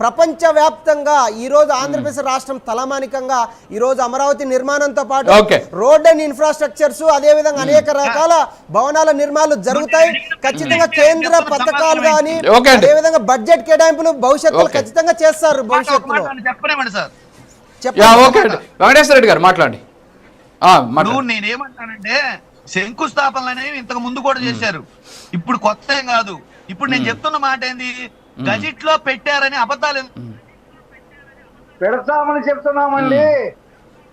ప్రపంచవ్యాప్తంగా ఈ రోజు ఆంధ్రప్రదేశ్ రాష్ట్రం తలమానికంగా ఈ రోజు అమరావతి నిర్మాణంతో పాటు రోడ్ అండ్ ఇన్ఫ్రాస్ట్రక్చర్స్ అదే విధంగా అనేక రకాల భవనాల నిర్మాణాలు జరుగుతాయి. ఖచ్చితంగా కేంద్ర పథకాలు కానీ అదే విధంగా బడ్జెట్ కేటాయింపులు భవిష్యత్తులో ఖచ్చితంగా చేస్తారు. భవిష్యత్తులో వెంకటేశ్వర రెడ్డి గారు మాట్లాడండి. నేనేమంటానంటే శంకుస్థాపనలు అనేవి ఇంతకు ముందు కూడా చేశారు, ఇప్పుడు కొత్త ఏం కాదు. ఇప్పుడు నేను చెప్తున్న మాట ఏంది, గజెట్ లో పెట్టారని అబద్ధాలు పెడతామని చెప్తున్నామండి.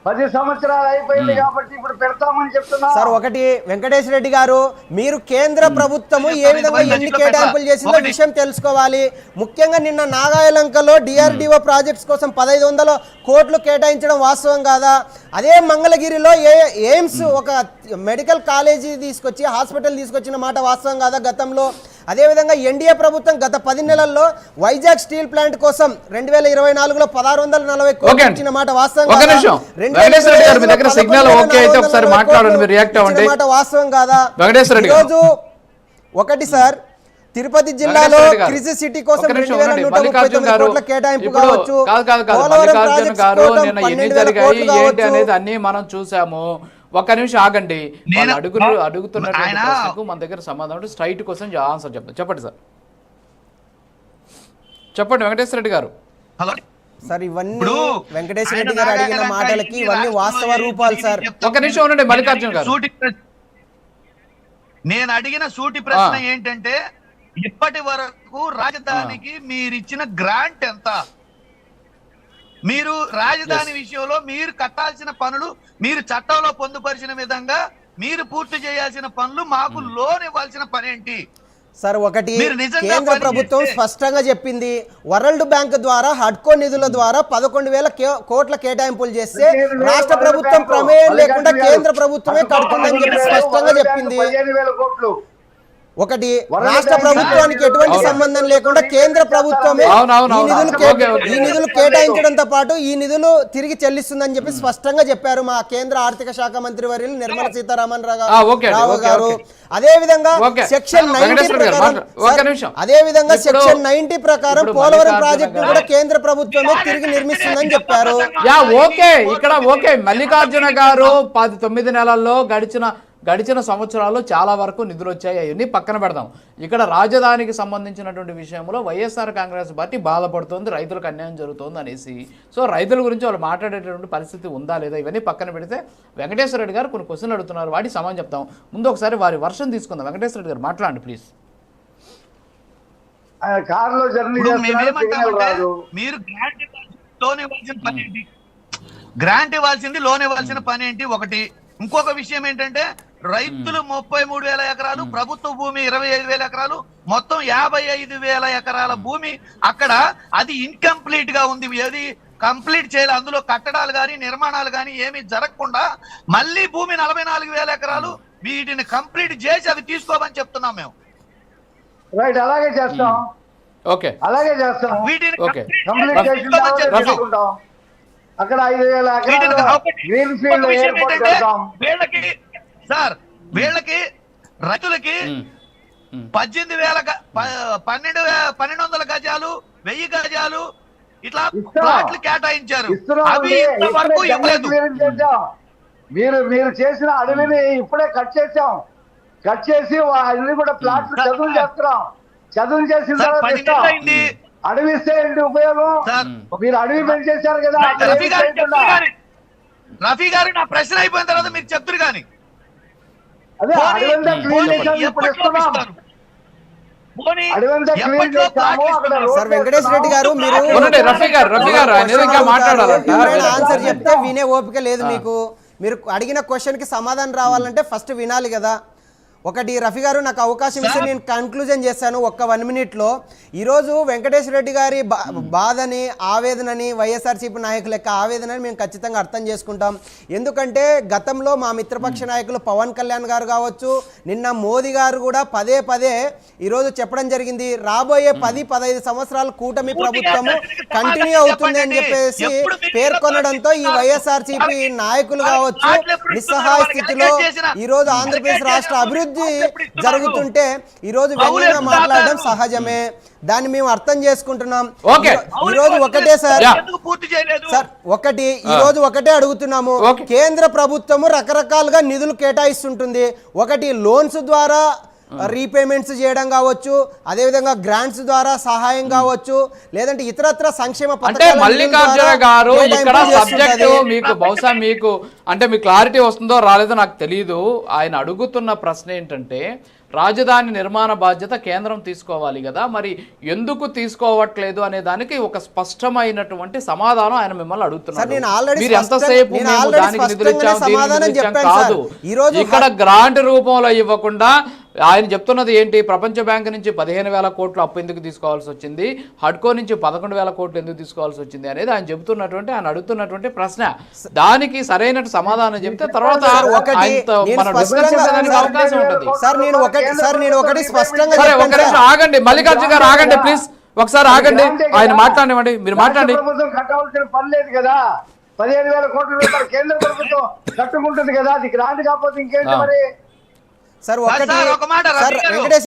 10 సంవత్సరాలు అయిపోయింది కాబట్టి ఇప్పుడు పెడతామని చెప్తున్నా. సార్ ఒకటి వెంకటేశ్వర రెడ్డి గారు, మీరు కేంద్ర ప్రభుత్వము ఏ విధంగా ఎన్ని కేటాయింపులు చేసిందో విషయం తెలుసుకోవాలి. ముఖ్యంగా నిన్న నాగాయలంకలో డిఆర్డిఓ ప్రాజెక్ట్స్ కోసం 1500 కోట్లు కేటాయించడం వాస్తవం కాదా? అదే మంగళగిరిలో ఎయిమ్స్ ఒక మెడికల్ కాలేజీ తీసుకొచ్చి హాస్పిటల్ తీసుకొచ్చిన మాట వాస్తవం కాదా గతంలో? అదేవిధంగా ఎన్డీఏ ప్రభుత్వం గత 10 నెలల్లో వైజాగ్ స్టీల్ ప్లాంట్ కోసం 2024లో 1640 కోట్లు ఇచ్చిన మాట వాస్తవం కాదా? వాస్తవం కాదా? ఈరోజు ఒకటి సార్, తిరుపతి జిల్లాలో కృషి సిటీ కోసం 2139 కోట్ల కేటాయింపు కావచ్చు. అన్ని మనం చూసాము. ఒక్క నిమిషం ఆగండి, అడుగుతున్న మన దగ్గర సమాధానం స్ట్రైట్ కోసం ఆన్సర్ చెప్తాను. చెప్పండి సార్, చెప్పండి వెంకటేశ్వర రెడ్డి గారు. సార్ ఇవన్నీ వెంకటేశ్వర రెడ్డి గారు అడిగిన మాటలకి ఇవన్నీ వాస్తవ రూపాలు సార్. ఒక నిమిషం ఉండండి మల్లికార్జున గారు. నేను అడిగిన సూటి ప్రశ్న ఏంటంటే, ఇప్పటి వరకు రాజధానికి మీరిచ్చిన గ్రాంట్ ఎంత? మీరు రాజధాని విషయంలో మీరు కట్టాల్సిన పనులు, మీరు చట్టంలో పొందుపరిచిన విధంగా మీరు పూర్తి చేయాల్సిన పనులు, మాకు లోన్ ఇవ్వాల్సిన పని ఏంటి సార్? ఒకటి, కేంద్ర ప్రభుత్వం స్పష్టంగా చెప్పింది, వరల్డ్ బ్యాంక్ ద్వారా హడ్కో నిధుల ద్వారా 11,000 కోట్ల కేటాయింపులు చేస్తే రాష్ట్ర ప్రభుత్వం ప్రమేయం లేకుండా కేంద్ర ప్రభుత్వమే కడుతుందని చెప్పి స్పష్టంగా చెప్పింది. ఒకటి, రాష్ట్ర ప్రభుత్వానికి ఎటువంటి సంబంధం లేకుండా కేంద్ర ప్రభుత్వమే ఈ నిధులు కేటాయించడంతో పాటు ఈ నిధులు తిరిగి చెల్లిస్తుందని చెప్పి స్పష్టంగా చెప్పారు మా కేంద్ర ఆర్థిక శాఖ మంత్రి వర్యులు నిర్మలా సీతారామన్ రావు గారు. అదే విధంగా సెక్షన్ 90 ప్రకారం పోలవరం ప్రాజెక్టు కూడా కేంద్ర ప్రభుత్వమే తిరిగి నిర్మిస్తుందని చెప్పారు. ఇక్కడ మల్లికార్జున గారు 9 నెలల్లో గడిచిన సంవత్సరాల్లో చాలా వరకు నిధులు వచ్చాయి, అవన్నీ పక్కన పెడదాం. ఇక్కడ రాజధానికి సంబంధించినటువంటి విషయంలో వైఎస్ఆర్ కాంగ్రెస్ పార్టీ బాధపడుతుంది, రైతులకు అన్యాయం జరుగుతుంది అనేసి. సో రైతుల గురించి వాళ్ళు మాట్లాడేటటువంటి పరిస్థితి ఉందా లేదా ఇవన్నీ పక్కన పెడితే వెంకటేశ్వర రెడ్డి గారు కొన్ని క్వశ్చన్లు అడుగుతున్నారు, వాటి సమాధానం చెప్తాం. ముందు ఒకసారి వారి వర్షం తీసుకుందాం. వెంకటేశ్వర రెడ్డి గారు మాట్లాడండి ప్లీజ్. మీరు గ్రాంట్ ఇవ్వాల్సింది లోన్ ఇవ్వాల్సిన పని ఏంటి? ఒకటి. ఇంకొక విషయం ఏంటంటే, రైతులు 33,000 ఎకరాలు, ప్రభుత్వ భూమి 25,000 ఎకరాలు, మొత్తం 55,000 ఎకరాల భూమి అక్కడ అది ఇన్కంప్లీట్ గా ఉంది. ఏది కంప్లీట్ చేయాలి, అందులో కట్టడాలు కానీ నిర్మాణాలు కానీ ఏమీ జరగకుండా మళ్ళీ భూమి 44,000 ఎకరాలు, వీటిని కంప్లీట్ చేసి అవి తీసుకోమని చెప్తున్నాం మేము. రైట్, అలాగే చేస్తాం. ఓకే, అలాగే చేస్తాం. వీటిని అక్కడ 5,000 ఎకరాలు గ్రీన్ ఫీల్డ్ ఏర్పాటు చేద్దాం. వీళ్ళకి రైతులకి 1200 గజాలు 1000 గజాలు ఇట్లా ప్లాట్లు కేటాయించారు. మీరు చేసిన అడవిని ఇప్పుడే కట్ చేసి అన్ని కూడా ప్లాట్లు చదువు చేస్తున్నాం. చదువు చేసిన తర్వాత అడవి ఇస్తే ఏంటి ఉపయోగం? మీరు అడవి పెంచేశారు కదా. రఫీ గారు, నా ప్రశ్న అయిపోయిన తర్వాత మీరు చెప్తారు కానీ సార్ వెంకటేశ్వర రెడ్డి గారు, మీరు ఆన్సర్ చెప్తే వినే ఓపిక లేదు మీకు. మీరు అడిగిన క్వశ్చన్ కి సమాధానం రావాలంటే ఫస్ట్ వినాలి కదా. ఒకటి, రఫీ గారు నాకు అవకాశం ఇస్తే నేను కన్క్లూజన్ చేశాను ఒక్క 1 మినిట్లో. ఈరోజు వెంకటేశ్వర రెడ్డి గారి బాధని, ఆవేదనని, వైఎస్ఆర్సీపీ నాయకుల యొక్క ఆవేదనని మేము ఖచ్చితంగా అర్థం చేసుకుంటాం. ఎందుకంటే గతంలో మా మిత్రపక్ష నాయకులు పవన్ కళ్యాణ్ గారు కావచ్చు, నిన్న మోదీ గారు కూడా పదే ఈరోజు చెప్పడం జరిగింది, రాబోయే 10-15 సంవత్సరాల కూటమి ప్రభుత్వము కంటిన్యూ అవుతుంది అని చెప్పేసి పేర్కొనడంతో ఈ వైఎస్ఆర్సీపీ నాయకులు కావచ్చు నిస్సహాయ స్థితిలో ఈరోజు ఆంధ్రప్రదేశ్ రాష్ట్ర అభివృద్ధి అభివృద్ధి జరుగుతుంటే ఈ రోజు వ్యంగ్యంగా మాట్లాడడం సహజమే, దాన్ని మేము అర్థం చేసుకుంటున్నాం. ఓకే. ఈ రోజు ఒకటే సార్ ఎందుకు పూర్తి చేయలేదు? సార్ ఒకటి ఈ రోజు ఒకటే అడుగుతున్నాము, ఓకే. కేంద్ర ప్రభుత్వము రకరకాలుగా నిధులు కేటాయిస్తుంటుంది. ఒకటి లోన్స్ ద్వారా రీపేమెంట్స్ చేయడం కావచ్చు, అదేవిధంగా గ్రాంట్స్ ద్వారా సహాయం కావచ్చు, లేదంటే ఇతరత్ర సంక్షేమ అంటే పథకాల మల్లికార్జున ద్వారా గారు ఇక్కడ కేటాయింపులు సబ్జెక్ట్ చేస్తుంటది. మీకు బహుశా మీకు అంటే మీ క్లారిటీ వస్తుందో రాలేదో నాకు తెలియదు. ఆయన అడుగుతున్న ప్రశ్న ఏంటంటే రాజధాని నిర్మాణ బాధ్యత కేంద్రం తీసుకోవాలి కదా, మరి ఎందుకు తీసుకోవట్లేదు అనే దానికి ఒక స్పష్టమైనటువంటి సమాధానం ఆయన మిమ్మల్ని సార్, అడుగుతున్నారు. నేను already మీరు ఎంతసేపు నేను మేము already దానికి నిధులు ఇచ్చాం, స్పష్టంగానే దీనికి సమాధానం నిధులు ఇచ్చాం చెప్పాను కాదు. సార్. ఈ రోజు ఇక్కడ గ్రాంట్ రూపంలో ఇవ్వకుండా ఆయన చెప్తున్నది ఏంటి, ప్రపంచ బ్యాంక్ నుంచి 15,000 కోట్లు అప్పు ఎందుకు తీసుకోవాల్సి వచ్చింది, హడ్కో నుంచి 11,000 కోట్లు ఎందుకు తీసుకోవాల్సి వచ్చింది అనేది ఆయన చెబుతున్నటువంటి ఆయన అడుగుతున్నటువంటి ప్రశ్న. దానికి సరైన సమాధానం చెప్తే తర్వాత సార్, ఒకటి ఆయనతో నేను మనం డిస్కస్ స్పష్టంగా చేసేదానికి అవకాశం ఉంటుంది. సార్ నేను ఒకటి స్పష్టంగా సరే, ఒక చెప్పాను నిమిషం సార్. ఆగండి మల్లికార్జున గారు, ఆగండి ప్లీజ్, ఒకసారి ఆగండి, ఆయన మాట్లాడండి, మీరు మాట్లాడండి. ప్రభుత్వం కట్టవలసిన పని లేదు కదా, 15,000 కోట్ల రూపాయలు కేంద్ర ప్రభుత్వం కట్టుకుంటుంది కదా, అది గ్రాంట్ కాకపోతే ఇంకేంటి మరి? సార్ ఒకటి సార్, ఒక మాట సార్ రవి గారు. వెంకటేష్